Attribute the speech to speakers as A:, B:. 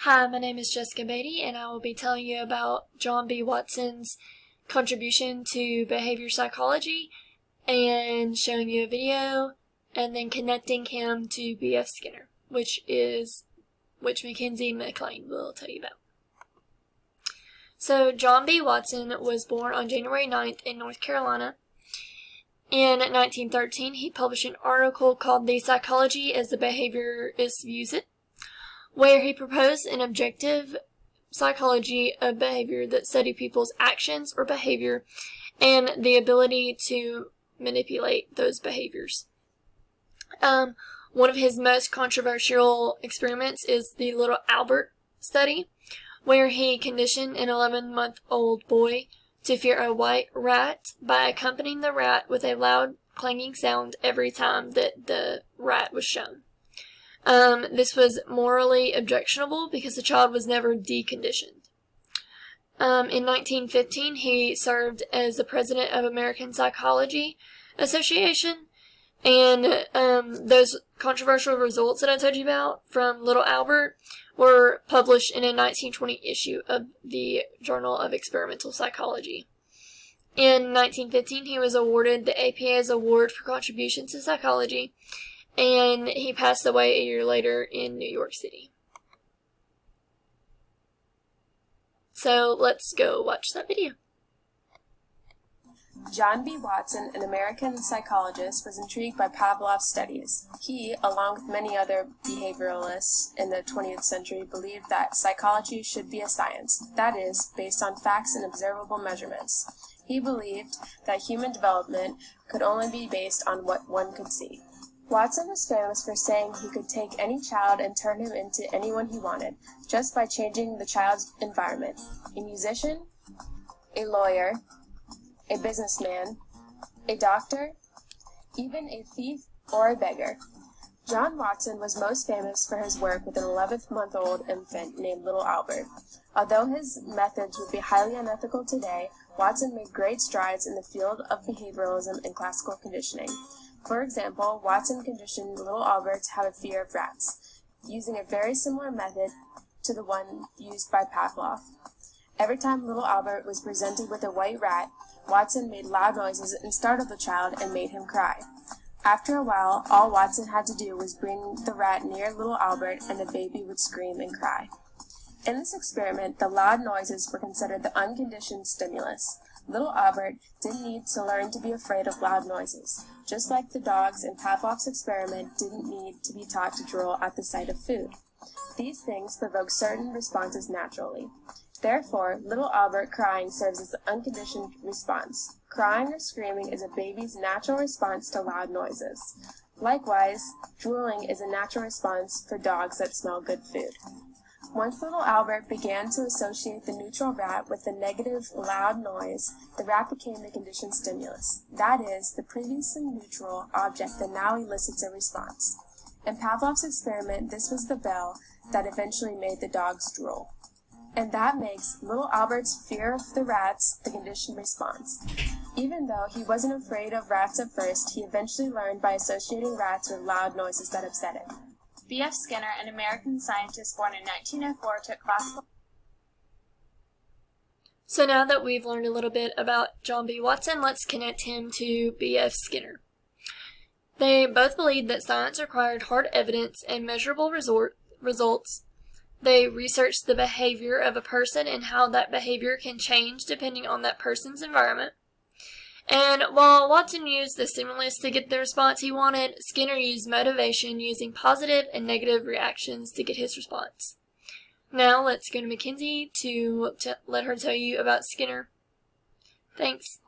A: Hi, my name is Jessica Beatty, and I will be telling you about John B. Watson's contribution to behavior psychology and showing you a video and then connecting him to B.F. Skinner, which Mackenzie McLean will tell you about. So John B. Watson was born on January 9th in North Carolina. In 1913, he published an article called The Psychology as the Behaviorist Views It, where he proposed an objective psychology of behavior that studied people's actions or behavior and the ability to manipulate those behaviors. One of his most controversial experiments is the Little Albert study, where he conditioned an 11-month-old boy to fear a white rat by accompanying the rat with a loud clanging sound every time that the rat was shown. This was morally objectionable because the child was never deconditioned. In 1915, he served as the president of American Psychology Association, and those controversial results that I told you about from Little Albert were published in a 1920 issue of the Journal of Experimental Psychology. In 1915, he was awarded the APA's Award for Contributions to Psychology, and he passed away a year later in New York City. So let's go watch that video.
B: John B. Watson, an American psychologist, was intrigued by Pavlov's studies. He, along with many other behavioralists in the 20th century, believed that psychology should be a science, that is, based on facts and observable measurements. He believed that human development could only be based on what one could see. Watson was famous for saying he could take any child and turn him into anyone he wanted, just by changing the child's environment. A musician, a lawyer, a businessman, a doctor, even a thief or a beggar. John Watson was most famous for his work with an 11-month-old infant named Little Albert. Although his methods would be highly unethical today, Watson made great strides in the field of behavioralism and classical conditioning. For example, Watson conditioned Little Albert to have a fear of rats, using a very similar method to the one used by Pavlov. Every time Little Albert was presented with a white rat, Watson made loud noises and startled the child and made him cry. After a while, all Watson had to do was bring the rat near Little Albert and the baby would scream and cry. In this experiment, the loud noises were considered the unconditioned stimulus. Little Albert didn't need to learn to be afraid of loud noises, just like the dogs in Pavlov's experiment didn't need to be taught to drool at the sight of food. These things provoke certain responses naturally. Therefore, Little Albert crying serves as an unconditioned response. Crying or screaming is a baby's natural response to loud noises. Likewise, drooling is a natural response for dogs that smell good food. Once Little Albert began to associate the neutral rat with the negative, loud noise, the rat became the conditioned stimulus. That is, the previously neutral object that now elicits a response. In Pavlov's experiment, this was the bell that eventually made the dogs drool. And that makes Little Albert's fear of the rats the conditioned response. Even though he wasn't afraid of rats at first, he eventually learned by associating rats with loud noises that upset him.
C: B.F. Skinner, an American scientist born in 1904, took classical...
A: So now that we've learned a little bit about John B. Watson, let's connect him to B.F. Skinner. They both believed that science required hard evidence and measurable results. They researched the behavior of a person and how that behavior can change depending on that person's environment. And while Watson used the stimulus to get the response he wanted, Skinner used motivation using positive and negative reactions to get his response. Now let's go to Mackenzie to let her tell you about Skinner. Thanks.